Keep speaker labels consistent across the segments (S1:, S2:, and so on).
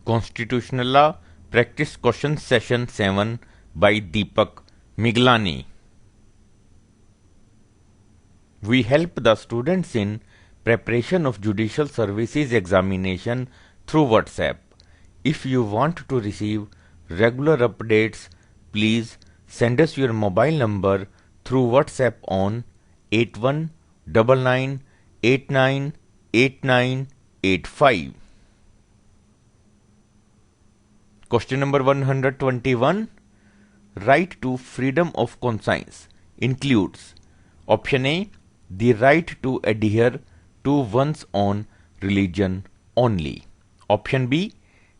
S1: Constitutional Law Practice Question Session 7 by Deepak Miglani. We help the students in preparation of Judicial Services examination through WhatsApp. If you want to receive regular updates, please send us your mobile number through WhatsApp on 8199898985. Question number 121. Right to freedom of conscience includes option A, the right to adhere to one's own religion only. Option B,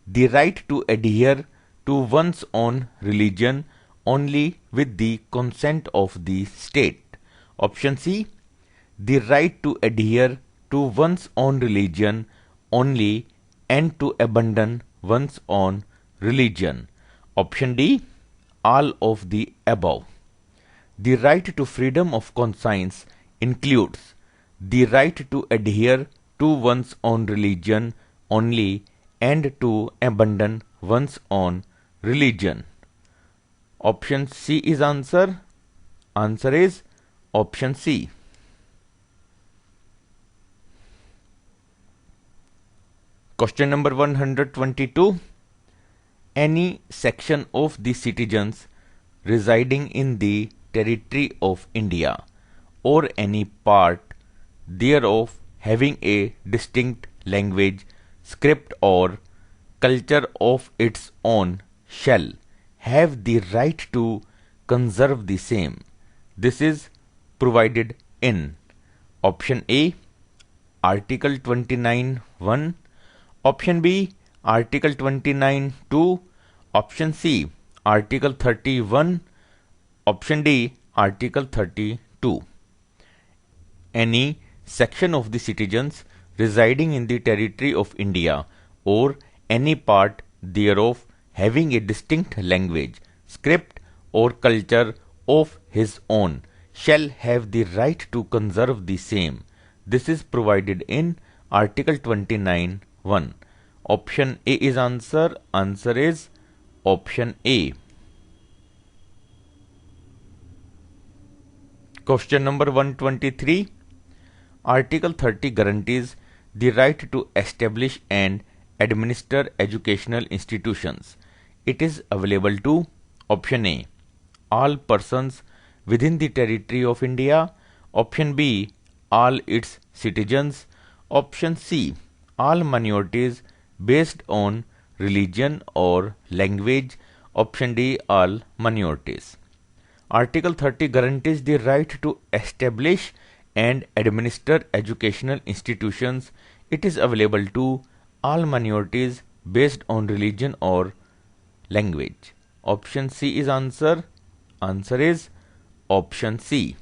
S1: the right to adhere to one's own religion only with the consent of the state. Option C, the right to adhere to one's own religion only and to abandon one's own religion. Option D, all of the above. The right to freedom of conscience includes the right to adhere to one's own religion only and to abandon one's own religion. Option C is answer. Answer is option C. Question number 122. Any section of the citizens residing in the territory of India or any part thereof having a distinct language, script or culture of its own shall have the right to conserve the same. This is provided in option A, Article 29(1), option B, Article 29(2), option C, Article 31, option D, Article 32. Any section of the citizens residing in the territory of India or any part thereof having a distinct language, script or culture of his own shall have the right to conserve the same. This is provided in Article 29(1). Option A is answer. Answer is option A. Question number 123. Article 30 guarantees the right to establish and administer educational institutions. It is available to option A, all persons within the territory of India. Option B, all its citizens. Option C, all minorities based on religion or language. Option D, all minorities. Article 30 guarantees the right to establish and administer educational institutions. It is available to all minorities based on religion or language. Option C is answer. Answer is option C.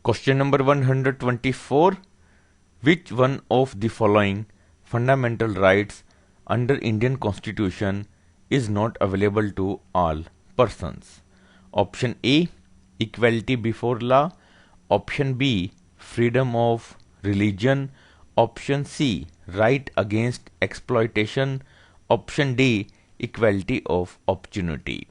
S1: Question number 124. Which one of the following fundamental rights under Indian Constitution is not available to all persons? Option A, equality before law. Option B, freedom of religion. Option C, right against exploitation. Option D, equality of opportunity.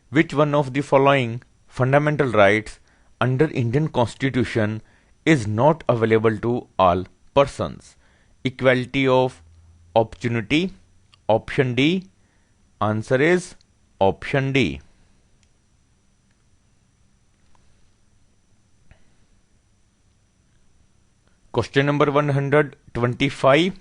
S1: Which one of the following fundamental rights under Indian Constitution is not available to all persons? Equality of opportunity. Option D. Answer is option D. Question number 125.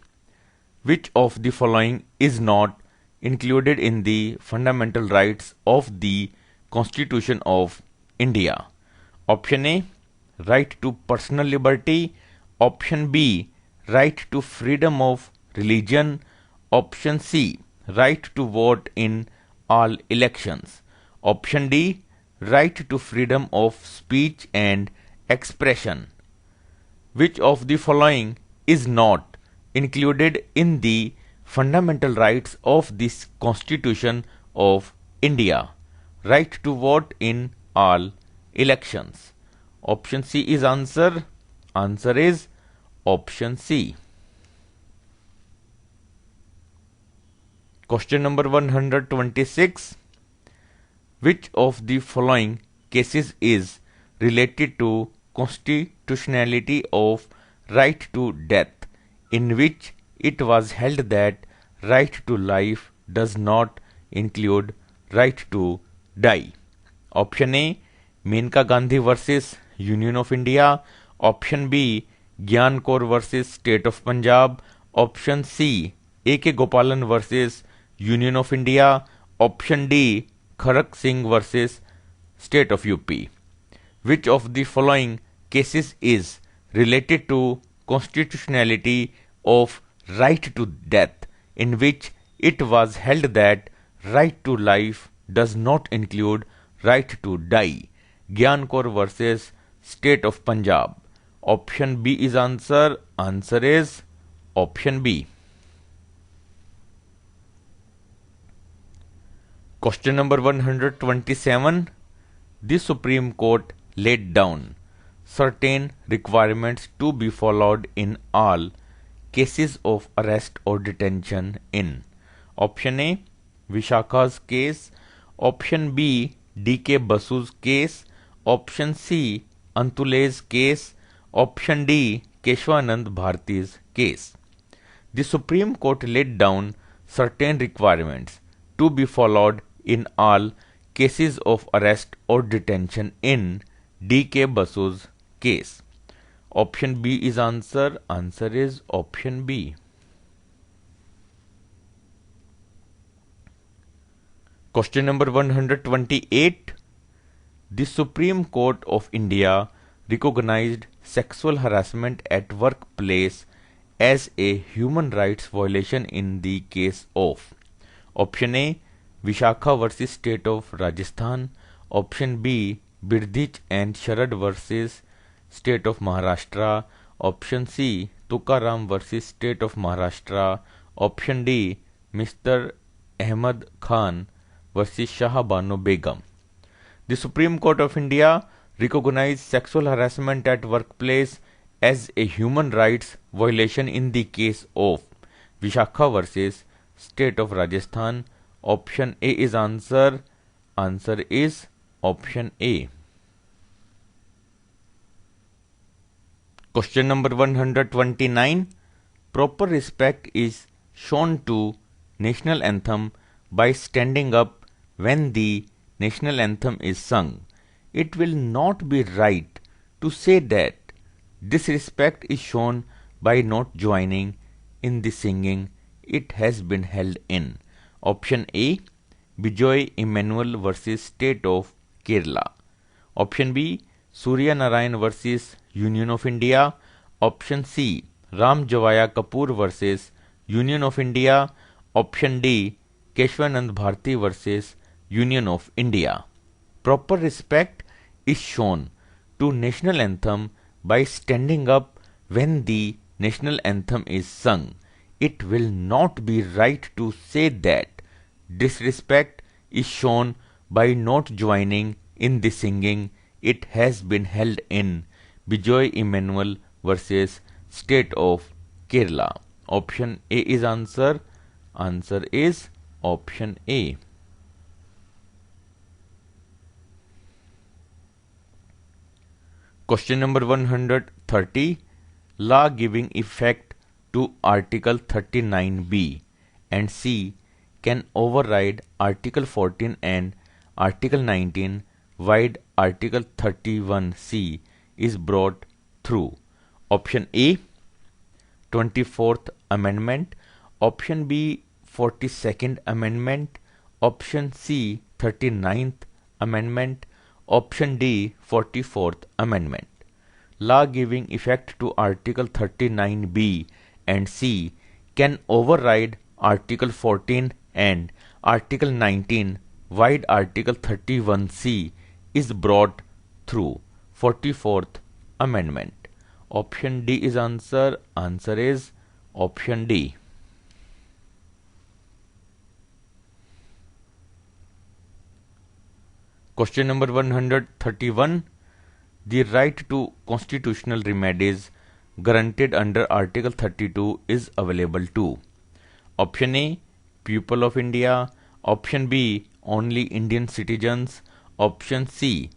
S1: Which of the following is not included in the fundamental rights of the Constitution of India? Option A, right to personal liberty. Option B, right to freedom of religion. Option C, right to vote in all elections. Option D, right to freedom of speech and expression. Which of the following is not included in the fundamental rights of this Constitution of India? Right to vote in all elections. Option C is answer. Answer is option C. Question number 126. Which of the following cases is related to constitutionality of right to death, in which it was held that right to life does not include right to die? Option A, Menka Gandhi versus Union of India. Option B, Gyan Kaur versus State of Punjab. Option C, A.K. Gopalan versus Union of India. Option D, Kharak Singh versus State of UP. Which of the following cases is related to constitutionality of right to death, in which it was held that right to life does not include right to die? Gyan Kaur versus State of Punjab. Option B is answer. Answer is option B. Question number 127. The Supreme Court laid down certain requirements to be followed in all cases of arrest or detention in. Option A, Vishakha's case. Option B, D.K. Basu's case. Option C, Antule's case. Option D, Keshwanand Bharti's case. The Supreme Court laid down certain requirements to be followed in all cases of arrest or detention in D.K. Basu's case. Option B is answer. Answer is option B. Question number 128. The Supreme Court of India recognized sexual harassment at workplace as a human rights violation in the case of. Option A, Vishakha versus State of Rajasthan. Option B, Birdich and Sharad versus State of Maharashtra. Option C, Tukaram versus State of Maharashtra. Option D, Mr. Ahmad Khan versus Shah Banu Begum. The Supreme Court of India recognized sexual harassment at workplace as a human rights violation in the case of Vishakha versus State of Rajasthan. Option A is answer. Answer is option A. Question number 129. Proper respect is shown to national anthem by standing up when the national anthem is sung. It will not be right to say that disrespect is shown by not joining in the singing it has been held in. Option A, Bijoy Emmanuel versus State of Kerala. Option B, Surya Narayan versus Union of India. Option C, Ram Javaya Kapoor versus Union of India. Option D, Keshwanand Bharti versus Union of India. Proper respect is shown to national anthem by standing up when the national anthem is sung. It will not be right to say that disrespect is shown by not joining in the singing it has been held in Bijoy Emmanuel versus State of Kerala. Option A is answer. Answer is option A. Question number 130. Law giving effect to Article 39B and C can override Article 14 and Article 19 while Article 31C is brought through. Option A, 24th Amendment. Option B, 42nd Amendment. Option C, 39th Amendment. Option D, 44th Amendment. Law giving effect to Article 39B and C can override Article 14 and Article 19 while Article 31C is brought through 44th Amendment. Option D is answer. Answer is option D. Question number 131. The right to constitutional remedies granted under Article 32 is available to? Option A, people of India. Option B, only Indian citizens. Option C,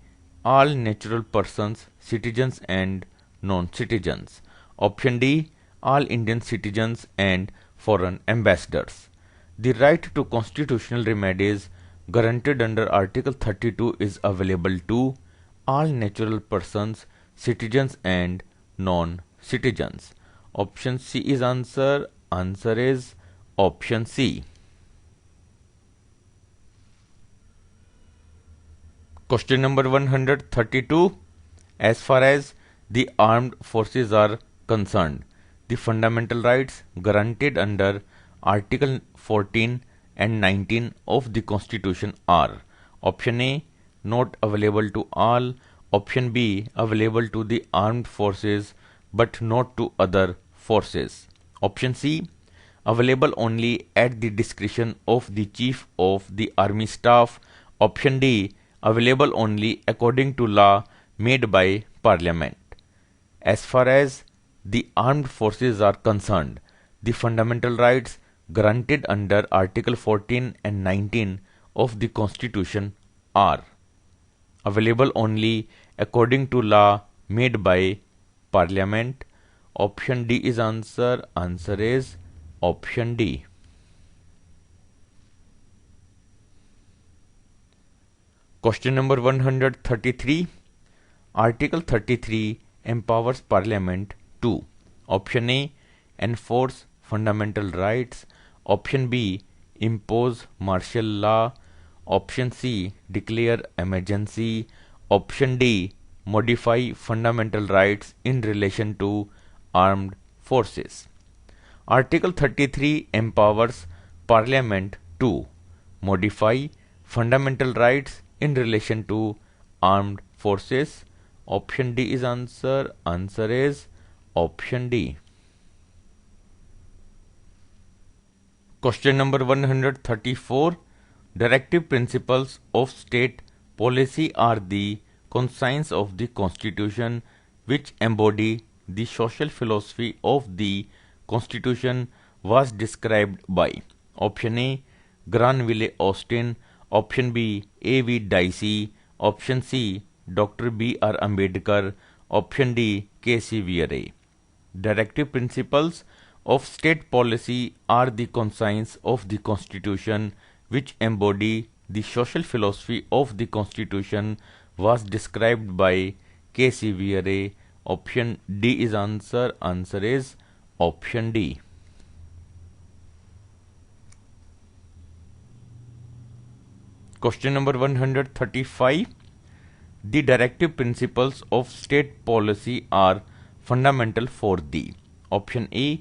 S1: all natural persons, citizens and non-citizens. Option D, all Indian citizens and foreign ambassadors. The right to constitutional remedies granted under Article 32 is available to all natural persons, citizens and non-citizens. Option C is answer. Answer is option C. Question number 132. As far as the armed forces are concerned, the fundamental rights granted under Article 14 and 19 of the Constitution are: Option A, not available to all. Option B, available to the armed forces but not to other forces. Option C, available only at the discretion of the Chief of the Army Staff. Option D, available only according to law made by Parliament. As far as the armed forces are concerned, the fundamental rights granted under Article 14 and 19 of the Constitution are: available only according to law made by Parliament. Option D is answer. Answer is option D. Question number 133. Article 33 empowers Parliament to: Option A, enforce fundamental rights. Option B, impose martial law. Option C, declare emergency. Option D, modify fundamental rights in relation to armed forces. Article 33 empowers Parliament to modify fundamental rights in relation to armed forces. Option D is answer. Answer is option D. Question number 134. Directive principles of state policy are the conscience of the Constitution which embody the social philosophy of the Constitution was described by: Option A, Granville Austin. Option B, A.V. Dicey. Option C, Dr. B.R. Ambedkar. Option D, K.C. Weary. Directive principles of state policy are the conscience of the Constitution which embody the social philosophy of the Constitution was described by K.C. Weary. Option D is answer. Answer is option D. Question number 135. The directive principles of state policy are fundamental for the: Option A,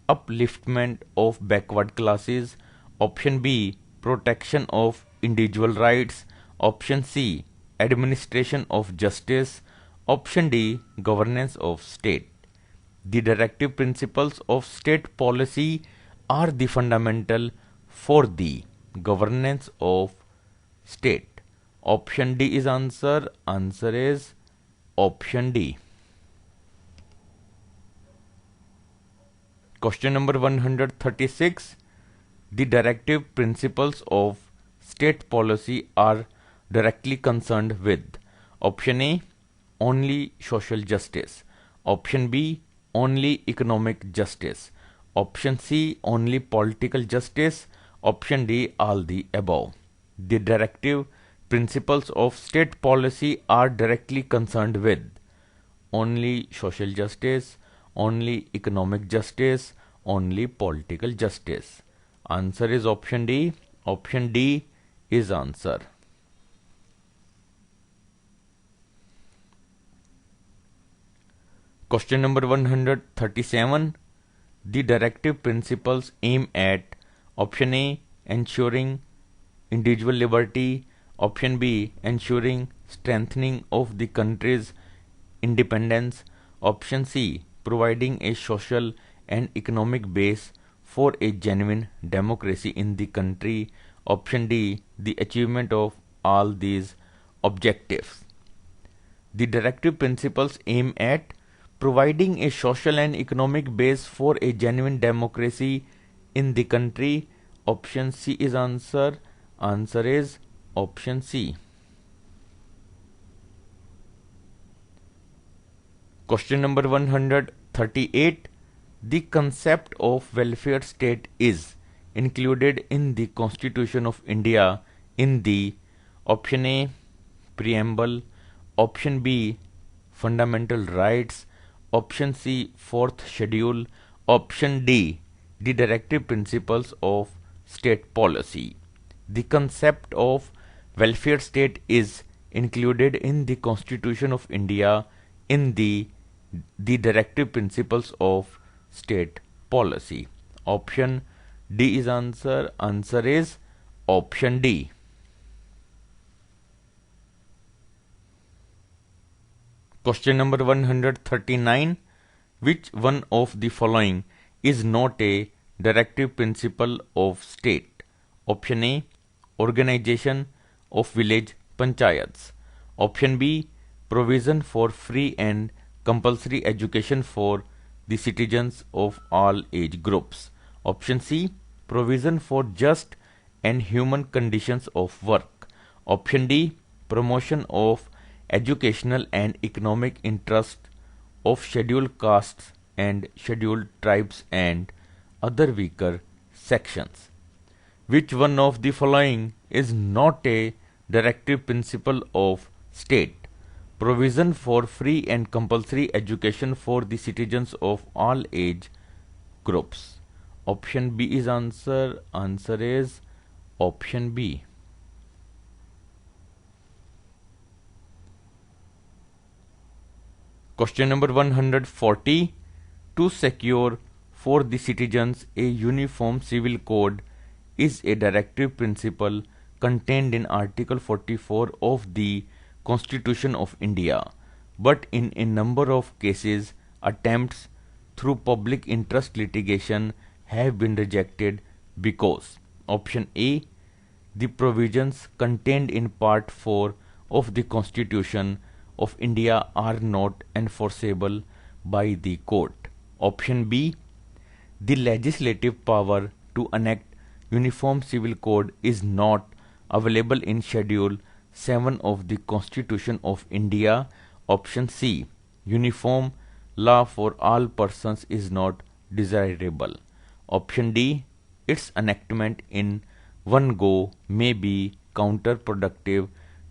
S1: upliftment of backward classes. Option B, protection of individual rights. Option C, administration of justice. Option D, governance of state. The directive principles of state policy are the fundamental for the governance of state. Option D is answer. Answer is option D. Question number 136. The directive principles of state policy are directly concerned with: Option A, only social justice. Option B, only economic justice. Option C, only political justice. Option D, all the above. The directive principles of state policy are directly concerned with only social justice, only economic justice, only political justice. Answer is option D. Option D is answer. Question number 137. The directive principles aim at: Option A, ensuring individual liberty. Option B, ensuring strengthening of the country's independence. Option C, providing a social and economic base for a genuine democracy in the country. Option D, the achievement of all these objectives. The directive principles aim at providing a social and economic base for a genuine democracy in the country. Option C is answer. Answer is option C. Question number 138. The concept of welfare state is included in the Constitution of India in the option A, preamble, option B, fundamental rights, option C, fourth schedule, option D, the directive principles of state policy. The concept of welfare state is included in the Constitution of India in the directive principles of state policy. Option D is answer. Answer is option D. Question number 139. Which one of the following is not a directive principle of state? Option A, organization of village panchayats. Option B, provision for free and compulsory education for the citizens of all age groups. Option C, provision for just and human conditions of work. Option D, promotion of educational and economic interest of scheduled castes and scheduled tribes and other weaker sections. Which one of the following is not a directive principle of state? Provision for free and compulsory education for the citizens of all age groups. Option B is answer. Answer is option B. Question number 140. To secure for the citizens a uniform civil code is a directive principle contained in Article 44 of the Constitution of India, but in a number of cases, attempts through public interest litigation have been rejected because option A, the provisions contained in Part 4 of the Constitution of India are not enforceable by the court. Option B, the legislative power to enact Uniform Civil Code is not available in Schedule 7 of the Constitution of India. Option C, uniform law for all persons is not desirable. Option D, its enactment in one go may be counterproductive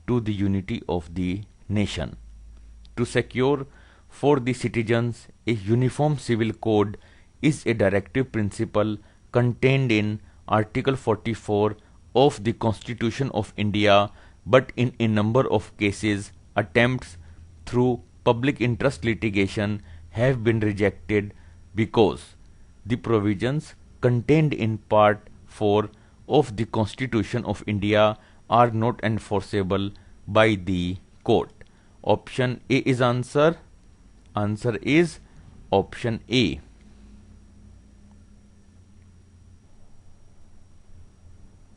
S1: to the unity of the nation. To secure for the citizens a uniform civil code is a directive principle contained in Article 44 of the Constitution of India, but in a number of cases, attempts through public interest litigation have been rejected because the provisions contained in Part 4 of the Constitution of India are not enforceable by the court. Option A is answer. Answer is option A.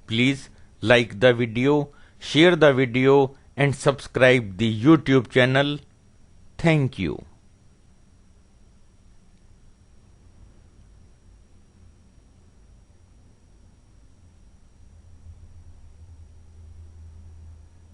S1: Please like the video, share the video and subscribe the YouTube channel. Thank you.